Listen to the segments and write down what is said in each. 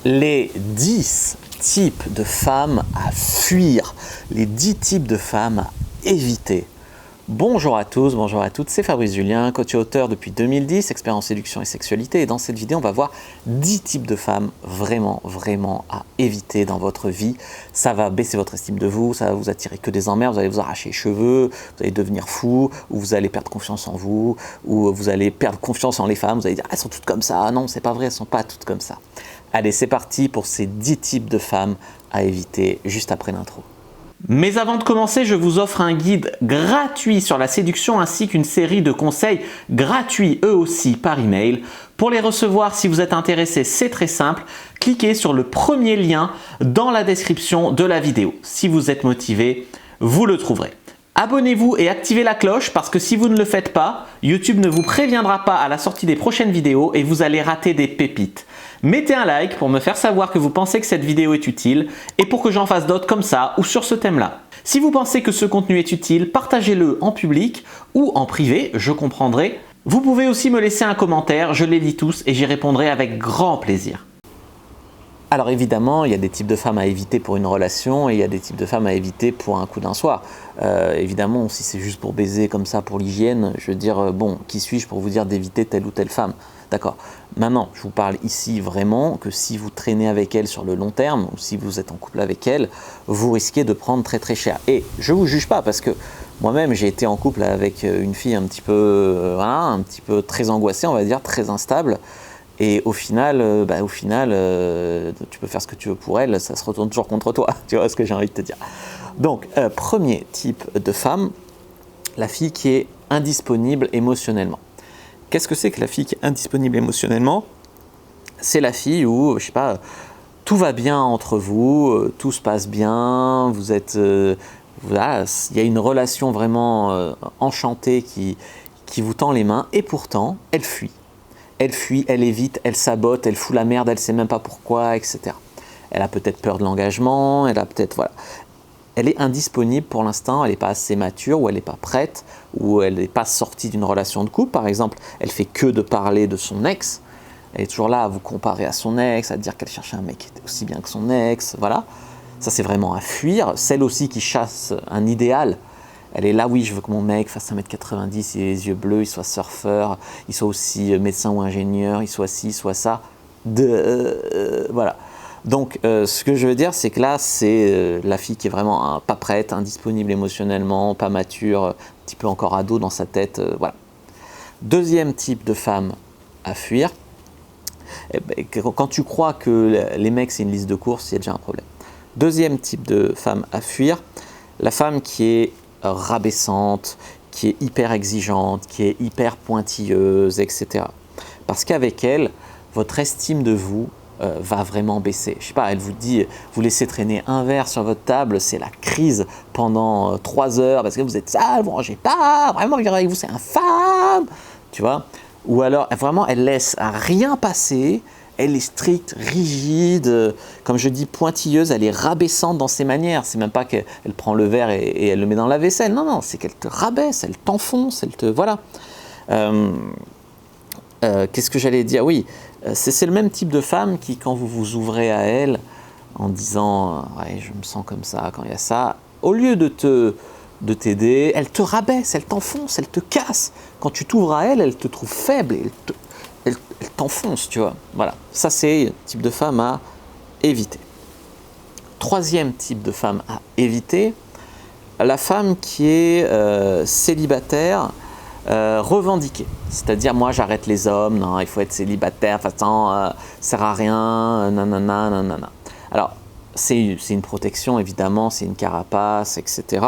les 10 types de femmes à fuir, les 10 types de femmes à éviter. Bonjour à tous, bonjour à toutes, c'est Fabrice Julien, coach et auteur depuis 2010, expert en séduction et sexualité. Et dans cette vidéo, on va voir 10 types de femmes vraiment à éviter dans votre vie. Ça va baisser votre estime de vous, ça va vous attirer que des emmerdes, vous allez vous arracher les cheveux, vous allez devenir fou, ou vous allez perdre confiance en vous, ou vous allez perdre confiance en les femmes, vous allez dire « elles sont toutes comme ça ». Non, c'est pas vrai, elles sont pas toutes comme ça. Allez, c'est parti pour ces 10 types de femmes à éviter juste après l'intro. Mais avant de commencer, je vous offre un guide gratuit sur la séduction ainsi qu'une série de conseils gratuits eux aussi par email. Pour les recevoir, si vous êtes intéressé, c'est très simple. Cliquez sur le premier lien dans la description de la vidéo. Si vous êtes motivé, vous le trouverez. Abonnez-vous et activez la cloche parce que si vous ne le faites pas, YouTube ne vous préviendra pas à la sortie des prochaines vidéos et vous allez rater des pépites. Mettez un like pour me faire savoir que vous pensez que cette vidéo est utile et pour que j'en fasse d'autres comme ça ou sur ce thème-là. Si vous pensez que ce contenu est utile, partagez-le en public ou en privé, je comprendrai. Vous pouvez aussi me laisser un commentaire, je les lis tous et j'y répondrai avec grand plaisir. Alors évidemment, il y a des types de femmes à éviter pour une relation et il y a des types de femmes à éviter pour un coup d'un soir. Évidemment, si c'est juste pour baiser comme ça pour l'hygiène, je veux dire, bon, qui suis-je pour vous dire d'éviter telle ou telle femme? D'accord. Maintenant, je vous parle ici vraiment que si vous traînez avec elle sur le long terme ou si vous êtes en couple avec elle, vous risquez de prendre très cher. Et je ne vous juge pas parce que moi-même, j'ai été en couple avec une fille un petit peu très angoissée, on va dire, très instable. Et au final, tu peux faire ce que tu veux pour elle, ça se retourne toujours contre toi. Tu vois ce que j'ai envie de te dire. Donc, premier type de femme, la fille qui est indisponible émotionnellement. Qu'est-ce que c'est que la fille qui est indisponible émotionnellement? C'est la fille où, je sais pas, tout va bien entre vous, tout se passe bien, vous êtes, voilà, il y a une relation vraiment enchantée qui vous tend les mains et pourtant, elle fuit. Elle fuit, elle évite, elle sabote, elle fout la merde, elle ne sait même pas pourquoi, etc. Elle a peut-être peur de l'engagement, elle a peut-être, voilà. Elle est indisponible pour l'instant, elle n'est pas assez mature, ou elle n'est pas prête, ou elle n'est pas sortie d'une relation de couple, par exemple. Elle fait que de parler de son ex. Elle est toujours là à vous comparer à son ex, à dire qu'elle cherchait un mec qui était aussi bien que son ex, voilà. Ça, c'est vraiment à fuir. Celle aussi qui chasse un idéal. Elle est là, oui, je veux que mon mec fasse 1m90, il ait les yeux bleus, il soit surfeur, il soit aussi médecin ou ingénieur, il soit ci, soit ça. Voilà. Donc, ce que je veux dire, c'est que là, c'est la fille qui est vraiment pas prête, indisponible émotionnellement, pas mature, un petit peu encore ado dans sa tête, voilà. Deuxième type de femme à fuir, quand tu crois que les mecs, c'est une liste de courses, il y a déjà un problème. Deuxième type de femme à fuir, la femme qui est rabaissante, qui est hyper exigeante, qui est hyper pointilleuse, etc. Parce qu'avec elle, votre estime de vous va vraiment baisser. Je sais pas, elle vous dit, vous laissez traîner un verre sur votre table, c'est la crise pendant 3 heures parce que vous êtes sale, vous rangez pas, vraiment vivre avec vous c'est infâme, tu vois. Ou alors vraiment elle laisse rien passer, elle est stricte, rigide, comme je dis pointilleuse, elle est rabaissante dans ses manières. C'est même pas qu'elle prend le verre et elle le met dans la vaisselle, non, c'est qu'elle te rabaisse, elle t'enfonce, elle te... Voilà. Qu'est-ce que j'allais dire? Oui, c'est le même type de femme qui, quand vous vous ouvrez à elle, en disant « ouais, je me sens comme ça quand il y a ça », au lieu de t'aider, elle te rabaisse, elle t'enfonce, elle te casse. Quand tu t'ouvres à elle, elle te trouve faible, elle t'enfonce, tu vois. Voilà, ça c'est le type de femme à éviter. Troisième type de femme à éviter, la femme qui est célibataire, revendiquée. C'est-à-dire, moi j'arrête les hommes, non, il faut être célibataire, de toute façon, ça sert à rien, nanana. Alors, c'est une protection, évidemment, c'est une carapace, etc.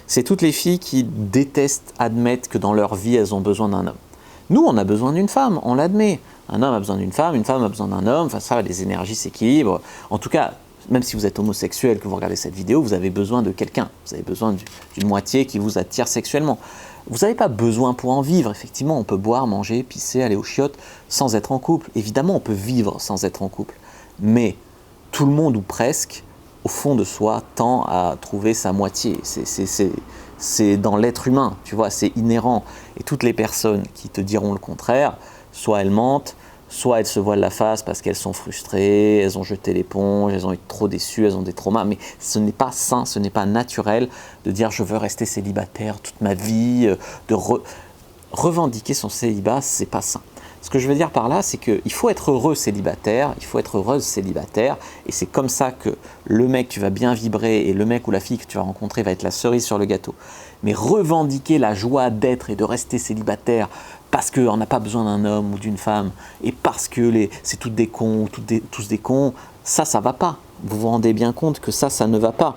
C'est toutes les filles qui détestent admettre que dans leur vie, elles ont besoin d'un homme. Nous, on a besoin d'une femme, on l'admet. Un homme a besoin d'une femme, une femme a besoin d'un homme, enfin ça, les énergies s'équilibrent. En tout cas, même si vous êtes homosexuel, que vous regardez cette vidéo, vous avez besoin de quelqu'un. Vous avez besoin d'une moitié qui vous attire sexuellement. Vous n'avez pas besoin pour en vivre. Effectivement, on peut boire, manger, pisser, aller aux chiottes sans être en couple. Évidemment, on peut vivre sans être en couple. Mais tout le monde, ou presque, au fond de soi, tend à trouver sa moitié. C'est dans l'être humain, tu vois, c'est inhérent. Et toutes les personnes qui te diront le contraire, soit elles mentent, soit elles se voilent la face parce qu'elles sont frustrées, elles ont jeté l'éponge, elles ont été trop déçues, elles ont des traumas, mais ce n'est pas sain, ce n'est pas naturel de dire je veux rester célibataire toute ma vie, de revendiquer son célibat, c'est pas sain. Ce que je veux dire par là, c'est qu'il faut être heureux célibataire, il faut être heureuse célibataire, et c'est comme ça que le mec, tu vas bien vibrer, et le mec ou la fille que tu vas rencontrer va être la cerise sur le gâteau. Mais revendiquer la joie d'être et de rester célibataire parce qu'on n'a pas besoin d'un homme ou d'une femme, et parce que c'est toutes des cons ou tous des cons, ça va pas. Vous vous rendez bien compte que ça ne va pas.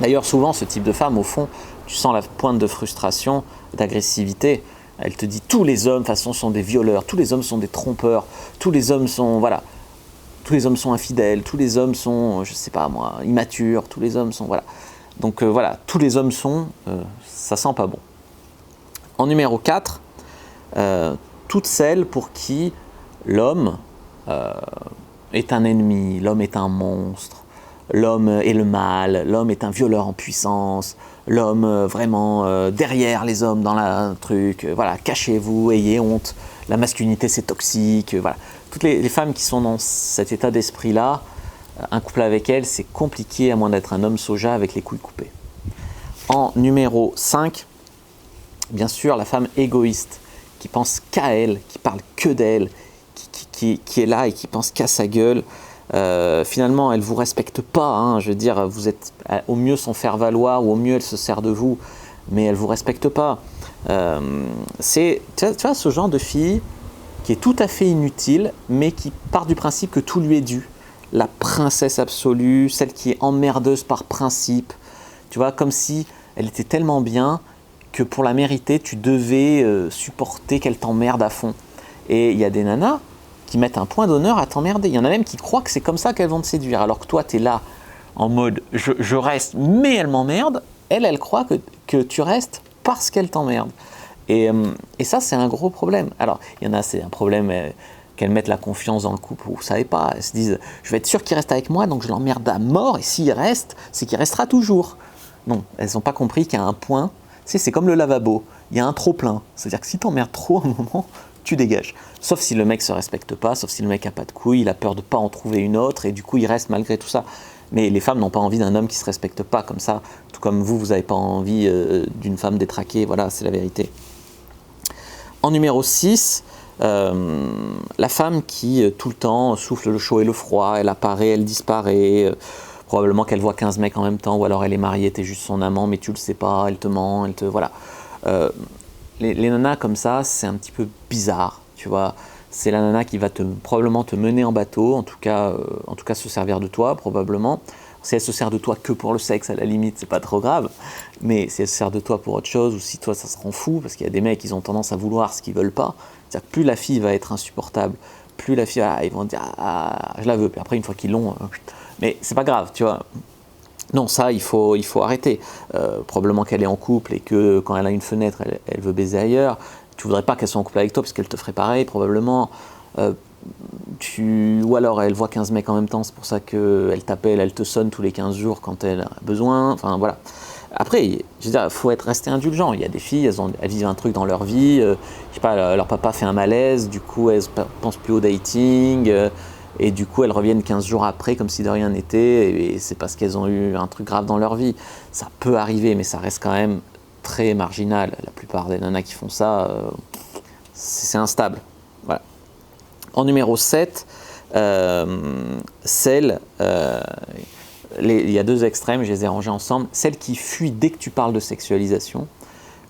D'ailleurs, souvent, ce type de femme, au fond, tu sens la pointe de frustration, d'agressivité. Elle te dit tous les hommes, de toute façon, sont des violeurs, tous les hommes sont des trompeurs, tous les hommes sont, voilà, tous les hommes sont infidèles, tous les hommes sont, je sais pas moi, immatures, tous les hommes sont, voilà. Donc voilà, tous les hommes sont, ça sent pas bon. En numéro 4, toutes celles pour qui l'homme est un ennemi, l'homme est un monstre, l'homme est le mal, l'homme est un violeur en puissance, l'homme vraiment derrière les hommes dans le truc, voilà, cachez-vous, ayez honte, la masculinité c'est toxique, voilà. Toutes les femmes qui sont dans cet état d'esprit-là, un couple avec elles, c'est compliqué à moins d'être un homme soja avec les couilles coupées. En numéro 5, bien sûr, la femme égoïste, qui pense qu'à elle, qui parle que d'elle, qui est là et qui pense qu'à sa gueule. Finalement, elle ne vous respecte pas, hein, je veux dire, vous êtes au mieux son faire-valoir ou au mieux elle se sert de vous, mais elle ne vous respecte pas. Tu vois, ce genre de fille qui est tout à fait inutile, mais qui part du principe que tout lui est dû. La princesse absolue, celle qui est emmerdeuse par principe, tu vois, comme si elle était tellement bien que pour la mériter, tu devais supporter qu'elle t'emmerde à fond. Et il y a des nanas qui mettent un point d'honneur à t'emmerder. Il y en a même qui croient que c'est comme ça qu'elles vont te séduire, alors que toi, tu es là en mode je reste, mais elle m'emmerde. Elle croit que tu restes parce qu'elle t'emmerde. Et ça, c'est un gros problème. Alors, il y en a, c'est un problème qu'elles mettent la confiance dans le couple. Vous ne savez pas, elles se disent je vais être sûre qu'il reste avec moi, donc je l'emmerde à mort, et s'il reste, c'est qu'il restera toujours. Non, elles n'ont pas compris qu'il y a un point. Tu sais, c'est comme le lavabo, il y a un trop-plein. C'est-à-dire que si tu emmerdes trop à un moment, tu dégages. Sauf si le mec ne se respecte pas, sauf si le mec n'a pas de couilles, il a peur de ne pas en trouver une autre, et du coup il reste malgré tout ça. Mais les femmes n'ont pas envie d'un homme qui ne se respecte pas comme ça, tout comme vous n'avez pas envie d'une femme détraquée, voilà, c'est la vérité. En numéro 6, la femme qui tout le temps souffle le chaud et le froid, elle apparaît, elle disparaît, probablement qu'elle voit 15 mecs en même temps, ou alors elle est mariée, t'es juste son amant, mais tu le sais pas, elle te ment, voilà. Les nanas comme ça, c'est un petit peu bizarre, tu vois. C'est la nana qui va probablement te mener en bateau, en tout cas se servir de toi, probablement. Si elle se sert de toi que pour le sexe, à la limite, c'est pas trop grave. Mais si elle se sert de toi pour autre chose, ou si toi, ça se rend fou, parce qu'il y a des mecs, ils ont tendance à vouloir ce qu'ils veulent pas. C'est-à-dire que plus la fille va être insupportable, plus la fille, ils vont dire « Ah, je la veux ». Puis après, une fois qu'ils l'ont, mais c'est pas grave, tu vois. Non, ça, il faut arrêter. Probablement qu'elle est en couple et que quand elle a une fenêtre, elle veut baiser ailleurs. Tu voudrais pas qu'elle soit en couple avec toi parce qu'elle te ferait pareil, probablement. Ou alors elle voit 15 mecs en même temps, c'est pour ça qu'elle t'appelle, elle te sonne tous les 15 jours quand elle a besoin. Enfin, voilà. Après, je veux dire, il faut rester indulgent. Il y a des filles, elles vivent un truc dans leur vie. Je sais pas, leur papa fait un malaise, du coup, elles ne pensent plus au dating. Et du coup, elles reviennent 15 jours après comme si de rien n'était, et c'est parce qu'elles ont eu un truc grave dans leur vie. Ça peut arriver, mais ça reste quand même très marginal. La plupart des nanas qui font ça, c'est instable. Voilà. En numéro 7, il y a deux extrêmes, je les ai rangés ensemble. Celle qui fuit dès que tu parles de sexualisation,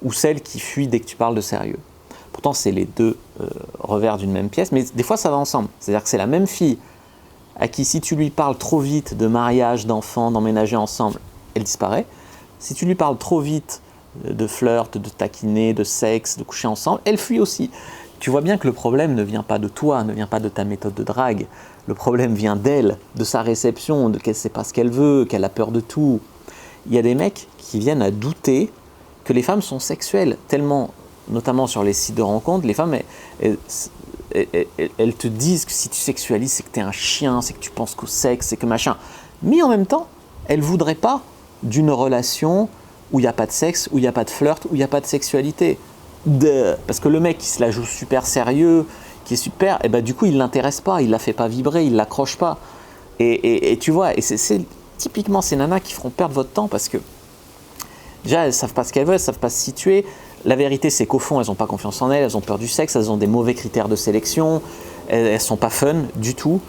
ou celle qui fuit dès que tu parles de sérieux. Pourtant, c'est les deux revers d'une même pièce, mais des fois, ça va ensemble. C'est-à-dire que c'est la même fille à qui, si tu lui parles trop vite de mariage, d'enfants, d'emménager ensemble, elle disparaît. Si tu lui parles trop vite de flirt, de taquiner, de sexe, de coucher ensemble, elle fuit aussi. Tu vois bien que le problème ne vient pas de toi, ne vient pas de ta méthode de drague. Le problème vient d'elle, de sa réception, de qu'elle ne sait pas ce qu'elle veut, qu'elle a peur de tout. Il y a des mecs qui viennent à douter que les femmes sont sexuelles, tellement, notamment sur les sites de rencontres, les femmes, elles te disent que si tu sexualises, c'est que tu es un chien, c'est que tu penses qu'au sexe, c'est que machin. Mais en même temps, elles ne voudraient pas d'une relation où il n'y a pas de sexe, où il n'y a pas de flirt, où il n'y a pas de sexualité. Parce que le mec, il se la joue super sérieux, qui est super, et ben du coup il l'intéresse pas, il la fait pas vibrer, il l'accroche pas. Et tu vois, et c'est typiquement ces nanas qui feront perdre votre temps parce que déjà elles savent pas ce qu'elles veulent, elles savent pas se situer. La vérité c'est qu'au fond elles ont pas confiance en elles, elles ont peur du sexe, elles ont des mauvais critères de sélection, elles sont pas fun du tout.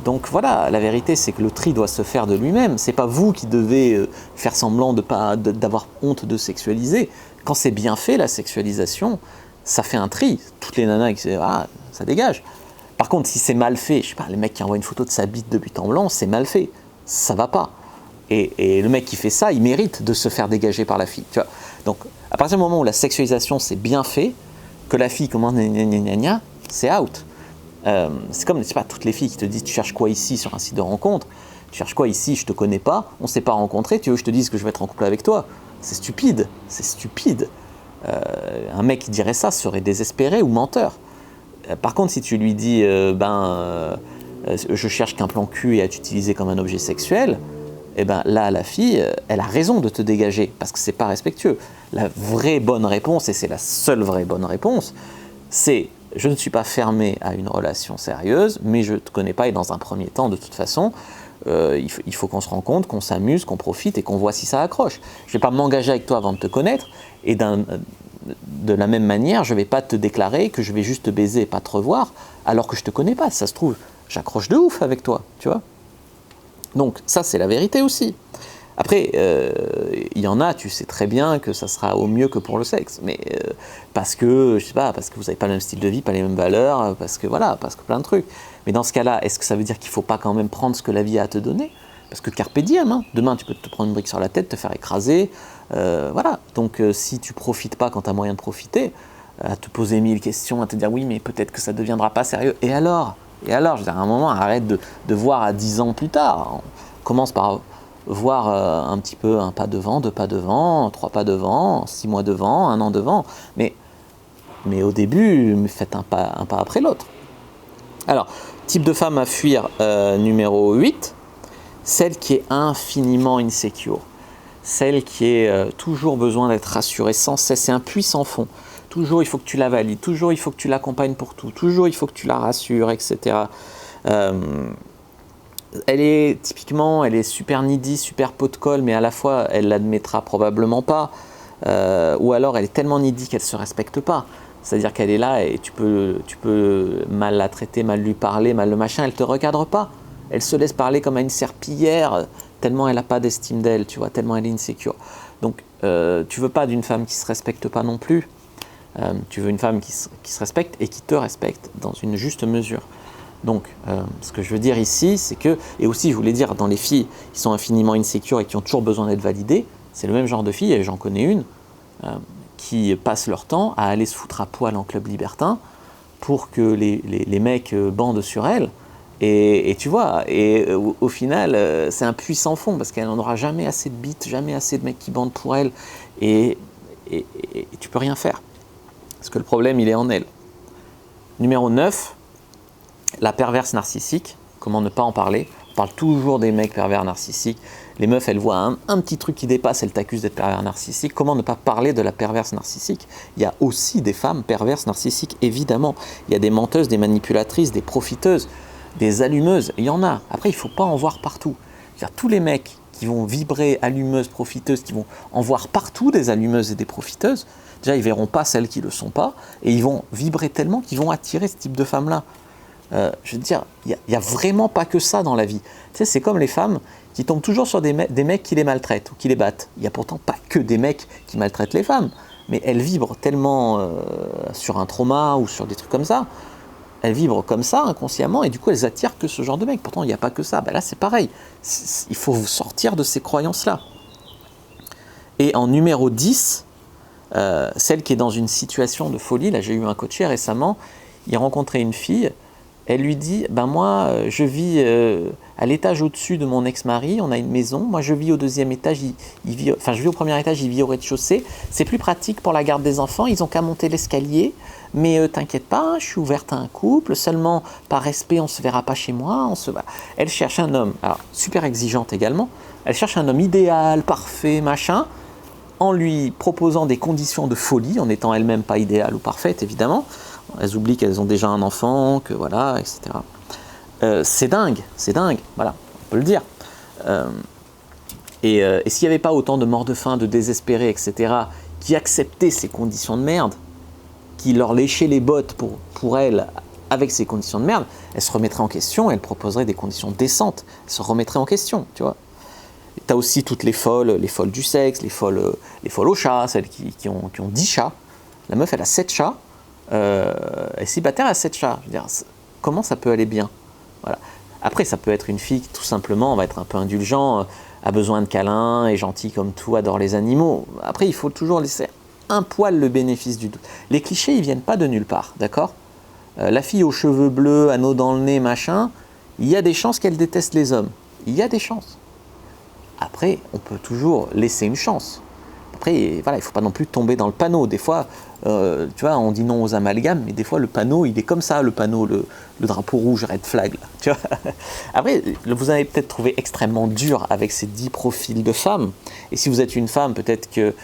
Donc voilà, la vérité c'est que le tri doit se faire de lui-même. C'est pas vous qui devez faire semblant d'avoir honte de sexualiser. Quand c'est bien fait la sexualisation, ça fait un tri. Toutes les nanas qui disent ah ça dégage. Par contre si c'est mal fait, je sais pas, les mecs qui envoient une photo de sa bite de but en blanc, c'est mal fait, ça va pas. Et le mec qui fait ça, il mérite de se faire dégager par la fille. Tu vois. Donc à partir du moment où la sexualisation c'est bien fait, que la fille commence gna, c'est out. C'est comme, je sais pas, toutes les filles qui te disent tu cherches quoi ici sur un site de rencontre, tu cherches quoi ici, je te connais pas, on s'est pas rencontré, tu veux que je te dise que je vais être en couple avec toi, c'est stupide, c'est stupide. Un mec qui dirait ça serait désespéré ou menteur. Par contre si tu lui dis je cherche qu'un plan cul et à t'utiliser comme un objet sexuel, et ben là la fille elle a raison de te dégager parce que c'est pas respectueux. La vraie bonne réponse, et c'est la seule vraie bonne réponse, c'est je ne suis pas fermé à une relation sérieuse, mais je ne te connais pas et dans un premier temps, de toute façon, il faut qu'on se rencontre, qu'on s'amuse, qu'on profite et qu'on voit si ça accroche. Je ne vais pas m'engager avec toi avant de te connaître et de la même manière, je ne vais pas te déclarer que je vais juste te baiser et pas te revoir alors que je ne te connais pas. Ça se trouve, j'accroche de ouf avec toi, tu vois. Donc ça, c'est la vérité aussi. Après, il y en a, tu sais très bien que ça sera au mieux que pour le sexe, mais parce que, je sais pas, parce que vous n'avez pas le même style de vie, pas les mêmes valeurs, parce que plein de trucs. Mais dans ce cas-là, est-ce que ça veut dire qu'il ne faut pas quand même prendre ce que la vie a à te donner ? Parce que carpe diem, hein, demain tu peux te prendre une brique sur la tête, te faire écraser, voilà. Donc si tu profites pas quand tu as moyen de profiter, à te poser 1000 questions, à te dire oui, mais peut-être que ça ne deviendra pas sérieux, et alors, je veux dire, à un moment, arrête de voir à 10 ans plus tard. On commence par voir un petit peu un pas devant, 2 pas devant, 3 pas devant, 6 mois devant, 1 an devant, mais au début, faites un pas après l'autre. Alors, type de femme à fuir numéro 8, celle qui est infiniment insecure, celle qui est toujours besoin d'être rassurée sans cesse, c'est un puits sans fond. Toujours il faut que tu la valides, toujours il faut que tu l'accompagnes pour tout, toujours il faut que tu la rassures, etc. Elle est super needy, super pot de colle, mais à la fois elle l'admettra probablement pas, ou alors elle est tellement needy qu'elle se respecte pas. C'est-à-dire qu'elle est là et tu peux mal la traiter, mal lui parler, mal le machin, elle te recadre pas. Elle se laisse parler comme à une serpillière, tellement elle n'a pas d'estime d'elle, tu vois, tellement elle est insécure. Donc tu veux pas d'une femme qui se respecte pas non plus. Tu veux une femme qui se respecte et qui te respecte dans une juste mesure. Donc, ce que je veux dire ici, c'est que, et aussi je voulais dire, dans les filles qui sont infiniment insécures et qui ont toujours besoin d'être validées, c'est le même genre de filles, et j'en connais une, qui passent leur temps à aller se foutre à poil en club libertin pour que les mecs bandent sur elles. Et tu vois, et au final, c'est un puits sans fond, parce qu'elle n'en aura jamais assez de bites, jamais assez de mecs qui bandent pour elle, et tu peux rien faire. Parce que le problème, il est en elle. Numéro 9, la perverse narcissique. Comment ne pas en parler ? On parle toujours des mecs pervers narcissiques. Les meufs, elles voient un petit truc qui dépasse, elles t'accusent d'être pervers narcissique. Comment ne pas parler de la perverse narcissique ? Il y a aussi des femmes perverses narcissiques, évidemment. Il y a des menteuses, des manipulatrices, des profiteuses, des allumeuses. Il y en a. Après, il ne faut pas en voir partout. C'est-à-dire, tous les mecs qui vont vibrer allumeuses, profiteuses, qui vont en voir partout des allumeuses et des profiteuses, déjà, ils ne verront pas celles qui ne le sont pas, et ils vont vibrer tellement qu'ils vont attirer ce type de femmes-là. Je veux dire, il n'y a vraiment pas que ça dans la vie. Tu sais, c'est comme les femmes qui tombent toujours sur des mecs qui les maltraitent ou qui les battent. Il n'y a pourtant pas que des mecs qui maltraitent les femmes, mais elles vibrent tellement sur un trauma ou sur des trucs comme ça. Elles vibrent comme ça inconsciemment et du coup elles attirent que ce genre de mecs. Pourtant il n'y a pas que ça. Ben là c'est pareil. Il faut sortir de ces croyances-là. Et en numéro 10, celle qui est dans une situation de folie, là j'ai eu un coaché récemment, il rencontrait une fille. Elle lui dit, moi je vis à l'étage au-dessus de mon ex-mari, on a une maison, moi je vis au 2e étage, je vis au 1er étage, il vit au rez-de-chaussée, c'est plus pratique pour la garde des enfants, ils ont qu'à monter l'escalier, mais t'inquiète pas, je suis ouverte à un couple, seulement par respect on se verra pas chez moi, Elle cherche un homme, alors super exigeante également, elle cherche un homme idéal, parfait, machin, en lui proposant des conditions de folie, en étant elle-même pas idéale ou parfaite évidemment, Elles oublient qu'elles ont déjà un enfant, que voilà, etc. C'est dingue, voilà, on peut le dire. Et s'il n'y avait pas autant de morts de faim, de désespérés, etc., qui acceptaient ces conditions de merde, qui leur léchaient les bottes pour elles avec ces conditions de merde, elles se remettraient en question, elles proposeraient des conditions décentes, elles se remettraient en question, tu vois. Tu as aussi toutes les folles du sexe, les folles aux chats, celles qui ont 10 chats. La meuf, elle a 7 chats, elle est célibataire, elle a 7 chats. Je veux dire, comment ça peut aller bien? Voilà. Après, ça peut être une fille qui, tout simplement, va être un peu indulgent, a besoin de câlins, est gentille comme tout, adore les animaux. Après, il faut toujours laisser un poil le bénéfice du doute. Les clichés, ils viennent pas de nulle part, d'accord? La fille aux cheveux bleus, anneaux dans le nez, machin, il y a des chances qu'elle déteste les hommes. Il y a des chances. Après, on peut toujours laisser une chance. Après, voilà, il ne faut pas non plus tomber dans le panneau. Des fois, tu vois, on dit non aux amalgames, mais des fois, le panneau, il est comme ça, le panneau, le drapeau rouge, red flag. Là, tu vois. Après, vous avez peut-être trouvé extrêmement dur avec ces 10 profils de femmes. Et si vous êtes une femme, peut-être que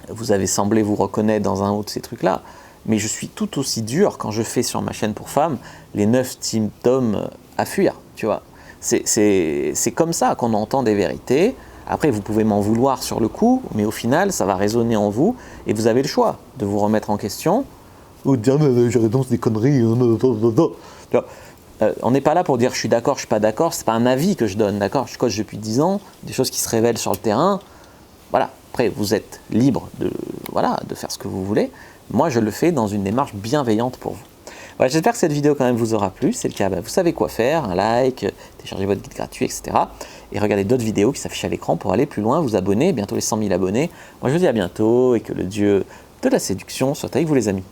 vous avez semblé vous reconnaître dans un autre de ces trucs-là. Mais je suis tout aussi dur quand je fais sur ma chaîne pour femmes les 9 symptômes à fuir, tu vois. C'est comme ça qu'on entend des vérités. Après, vous pouvez m'en vouloir sur le coup, mais au final, ça va résonner en vous et vous avez le choix de vous remettre en question ou de dire « j'ai raison, c'est des conneries ». On n'est pas là pour dire « je suis d'accord, je ne suis pas d'accord », c'est pas un avis que je donne, d'accord? Je coach depuis 10 ans, des choses qui se révèlent sur le terrain. Voilà, après, vous êtes libre de faire ce que vous voulez. Moi, je le fais dans une démarche bienveillante pour vous. Voilà, j'espère que cette vidéo quand même vous aura plu. Si c'est le cas, vous savez quoi faire, un like, téléchargez votre guide gratuit, etc. Et regardez d'autres vidéos qui s'affichent à l'écran pour aller plus loin, vous abonner, bientôt les 100 000 abonnés. Moi, je vous dis à bientôt et que le Dieu de la séduction soit avec vous les amis.